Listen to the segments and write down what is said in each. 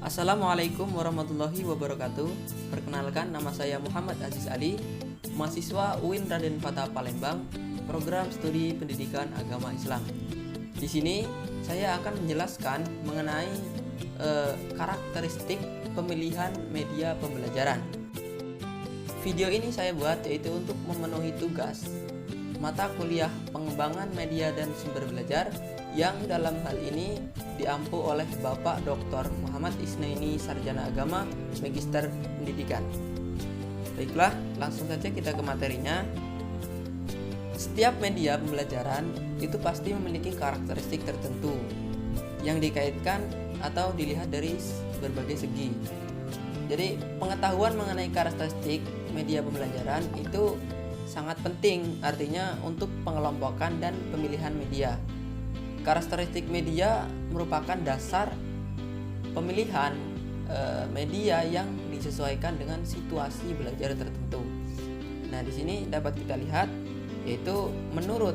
Assalamualaikum warahmatullahi wabarakatuh. Perkenalkan, nama saya Muhammad Aziz Ali, mahasiswa UIN Raden Fatah Palembang, program studi pendidikan agama Islam. Di sini saya akan menjelaskan mengenai karakteristik pemilihan media pembelajaran. Video ini saya buat yaitu untuk memenuhi tugas mata kuliah pengembangan media dan sumber belajar yang dalam hal ini diampu oleh Bapak Dr. Muhammad Isnaini, Sarjana Agama, Magister Pendidikan. Baiklah, langsung saja kita ke materinya. Setiap media pembelajaran itu pasti memiliki karakteristik tertentu yang dikaitkan atau dilihat dari berbagai segi. Jadi, pengetahuan mengenai karakteristik media pembelajaran itu sangat penting, artinya untuk pengelompokan dan pemilihan media. Karakteristik media merupakan dasar pemilihan media yang disesuaikan dengan situasi belajar tertentu. Nah, di sini dapat kita lihat yaitu menurut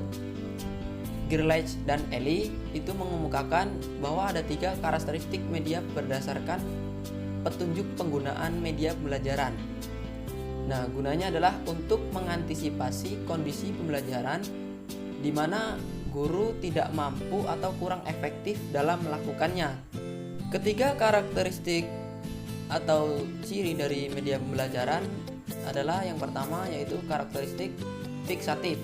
Gerlach dan Eli itu mengemukakan bahwa ada 3 karakteristik media berdasarkan petunjuk penggunaan media pembelajaran. Nah, gunanya adalah untuk mengantisipasi kondisi pembelajaran di mana guru tidak mampu atau kurang efektif dalam melakukannya. Ketiga karakteristik atau ciri dari media pembelajaran adalah yang pertama yaitu karakteristik fiksatif.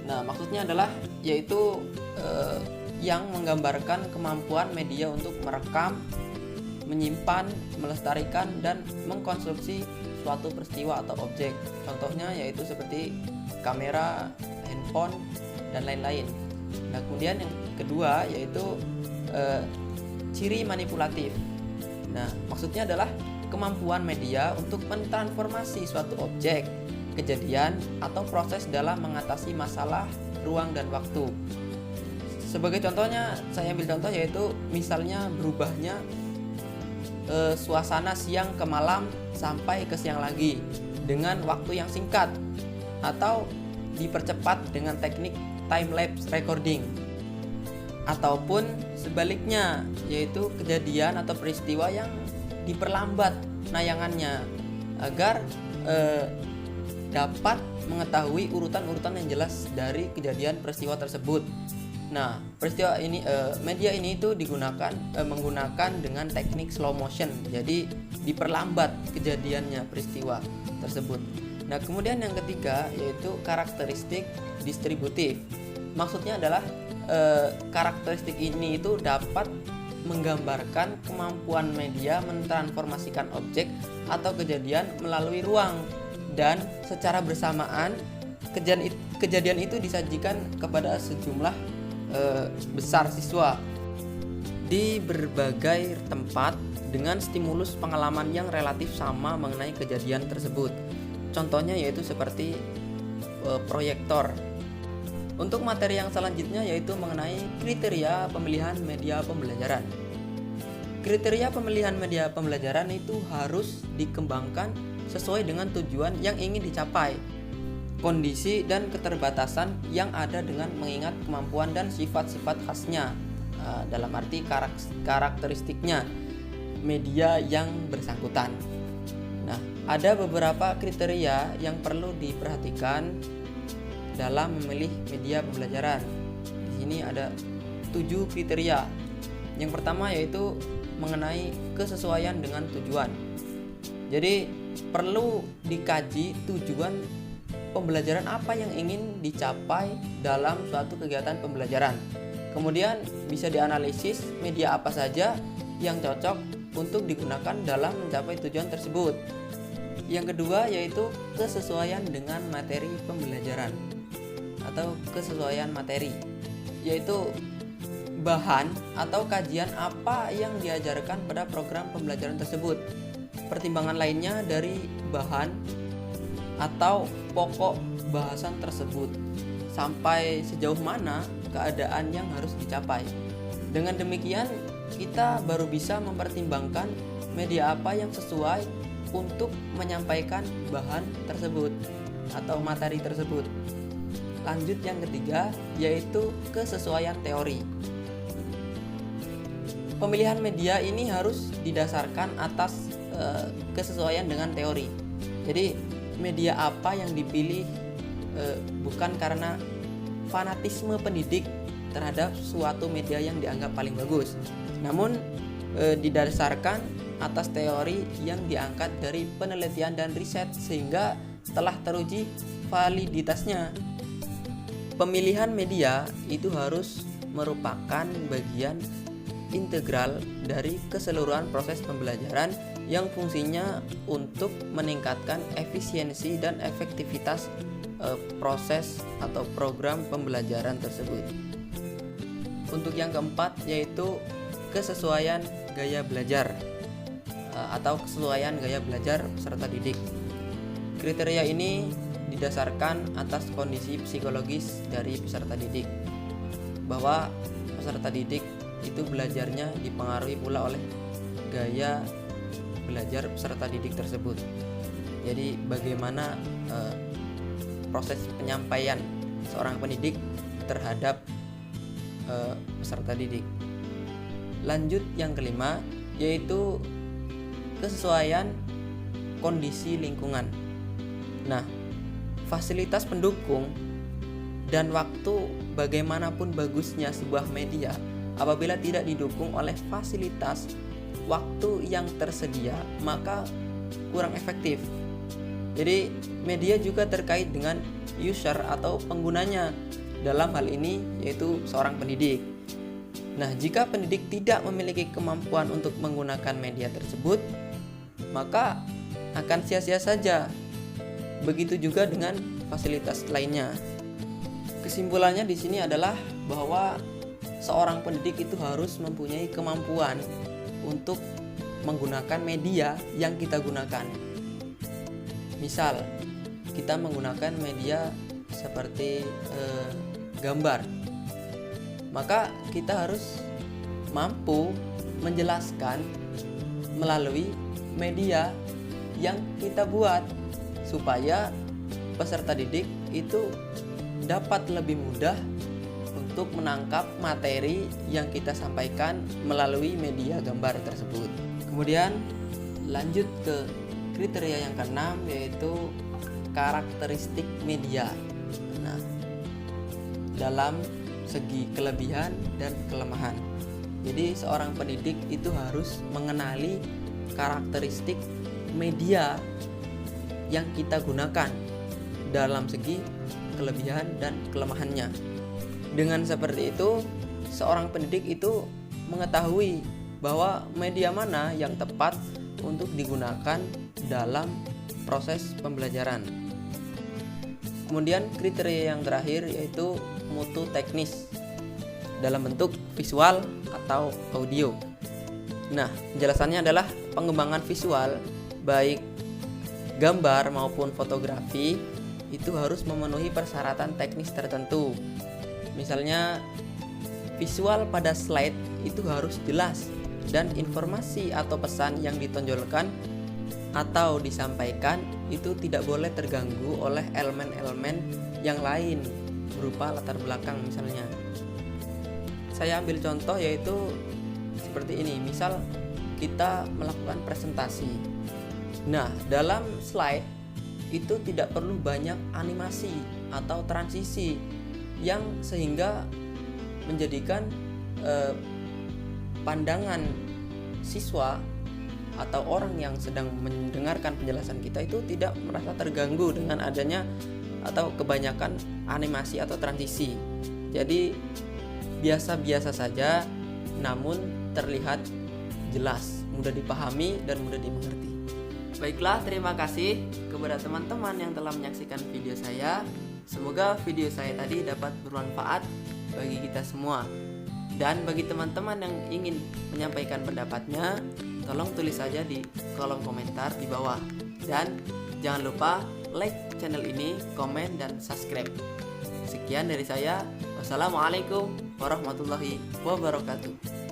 Nah, maksudnya adalah yaitu yang menggambarkan kemampuan media untuk merekam, menyimpan, melestarikan, dan mengkonstruksi suatu peristiwa atau objek. Contohnya yaitu seperti kamera, handphone, dan lain-lain. Nah, kemudian yang kedua yaitu ciri manipulatif. Nah, maksudnya adalah kemampuan media untuk mentransformasi suatu objek, kejadian, atau proses dalam mengatasi masalah ruang dan waktu. Sebagai contohnya, saya ambil contoh yaitu misalnya berubahnya suasana siang ke malam sampai ke siang lagi dengan waktu yang singkat, atau dipercepat dengan teknik time lapse recording, ataupun sebaliknya yaitu kejadian atau peristiwa yang diperlambat nayangannya agar dapat mengetahui urutan-urutan yang jelas dari kejadian peristiwa tersebut. Nah, peristiwa ini media ini itu menggunakan dengan teknik slow motion, jadi diperlambat kejadiannya peristiwa tersebut. Nah, kemudian yang ketiga yaitu karakteristik distributif. Maksudnya adalah karakteristik ini itu dapat menggambarkan kemampuan media mentransformasikan objek atau kejadian melalui ruang, dan secara bersamaan kejadian itu disajikan kepada sejumlah besar siswa di berbagai tempat dengan stimulus pengalaman yang relatif sama mengenai kejadian tersebut. Contohnya yaitu seperti proyektor. Untuk materi yang selanjutnya yaitu mengenai kriteria pemilihan media pembelajaran. Kriteria pemilihan media pembelajaran itu harus dikembangkan sesuai dengan tujuan yang ingin dicapai, kondisi dan keterbatasan yang ada dengan mengingat kemampuan dan sifat-sifat khasnya, dalam arti karakteristiknya media yang bersangkutan. Nah, ada beberapa kriteria yang perlu diperhatikan dalam memilih media pembelajaran. Di sini ada 7 kriteria. Yang pertama yaitu mengenai kesesuaian dengan tujuan. Jadi perlu dikaji tujuan pembelajaran apa yang ingin dicapai dalam suatu kegiatan pembelajaran. Kemudian bisa dianalisis media apa saja yang cocok untuk digunakan dalam mencapai tujuan tersebut. Yang kedua yaitu kesesuaian dengan materi pembelajaran atau kesesuaian materi, yaitu bahan atau kajian apa yang diajarkan pada program pembelajaran tersebut. Pertimbangan lainnya dari bahan atau pokok bahasan tersebut, sampai sejauh mana keadaan yang harus dicapai. Dengan demikian, kita baru bisa mempertimbangkan media apa yang sesuai untuk menyampaikan bahan tersebut atau materi tersebut. Lanjut yang ketiga yaitu kesesuaian teori. pemilihan media ini harus didasarkan atas kesesuaian dengan teori. Jadi media apa yang dipilih bukan karena fanatisme pendidik terhadap suatu media yang dianggap paling bagus, namun didasarkan atas teori yang diangkat dari penelitian dan riset sehingga telah teruji validitasnya. Pemilihan media itu harus merupakan bagian integral dari keseluruhan proses pembelajaran yang fungsinya untuk meningkatkan efisiensi dan efektivitas proses atau program pembelajaran tersebut. Untuk yang keempat yaitu kesesuaian gaya belajar atau kesesuaian gaya belajar peserta didik. Kriteria ini didasarkan atas kondisi psikologis dari peserta didik, bahwa peserta didik itu belajarnya dipengaruhi pula oleh gaya belajar peserta didik tersebut. Jadi bagaimana proses penyampaian seorang pendidik terhadap peserta didik. Lanjut yang kelima yaitu kesesuaian kondisi lingkungan. Nah, fasilitas pendukung dan waktu, bagaimanapun bagusnya sebuah media, apabila tidak didukung oleh fasilitas waktu yang tersedia, maka kurang efektif. Jadi media juga terkait dengan user atau penggunanya, dalam hal ini yaitu seorang pendidik. Nah, jika pendidik tidak memiliki kemampuan untuk menggunakan media tersebut, maka akan sia-sia saja. Begitu juga dengan fasilitas lainnya. Kesimpulannya di sini adalah bahwa seorang pendidik itu harus mempunyai kemampuan untuk menggunakan media yang kita gunakan. Misal, kita menggunakan media seperti gambar, maka kita harus mampu menjelaskan melalui media yang kita buat supaya peserta didik itu dapat lebih mudah untuk menangkap materi yang kita sampaikan melalui media gambar tersebut. Kemudian lanjut ke kriteria yang keenam yaitu karakteristik media. Nah, dalam segi kelebihan dan kelemahan. Jadi seorang pendidik itu harus mengenali karakteristik media yang kita gunakan dalam segi kelebihan dan kelemahannya. Dengan seperti itu, seorang pendidik itu mengetahui bahwa media mana yang tepat untuk digunakan dalam proses pembelajaran. Kemudian kriteria yang terakhir yaitu mutu teknis dalam bentuk visual atau audio. Nah, penjelasannya adalah pengembangan visual baik gambar maupun fotografi itu harus memenuhi persyaratan teknis tertentu. Misalnya visual pada slide itu harus jelas dan informasi atau pesan yang ditonjolkan atau disampaikan itu tidak boleh terganggu oleh elemen-elemen yang lain berupa latar belakang misalnya. Saya ambil contoh yaitu seperti ini. Misal kita melakukan presentasi. Nah, dalam slide itu tidak perlu banyak animasi atau transisi yang sehingga menjadikan pandangan siswa atau orang yang sedang mendengarkan penjelasan kita itu tidak merasa terganggu dengan adanya atau kebanyakan animasi atau transisi. Jadi biasa-biasa saja namun terlihat jelas, mudah dipahami dan mudah dimengerti. Baiklah, terima kasih kepada teman-teman yang telah menyaksikan video saya. Semoga video saya tadi dapat bermanfaat bagi kita semua. Dan bagi teman-teman yang ingin menyampaikan pendapatnya, tolong tulis saja di kolom komentar di bawah. Dan jangan lupa like channel ini, komen, dan subscribe. Sekian dari saya. Wassalamualaikum warahmatullahi wabarakatuh.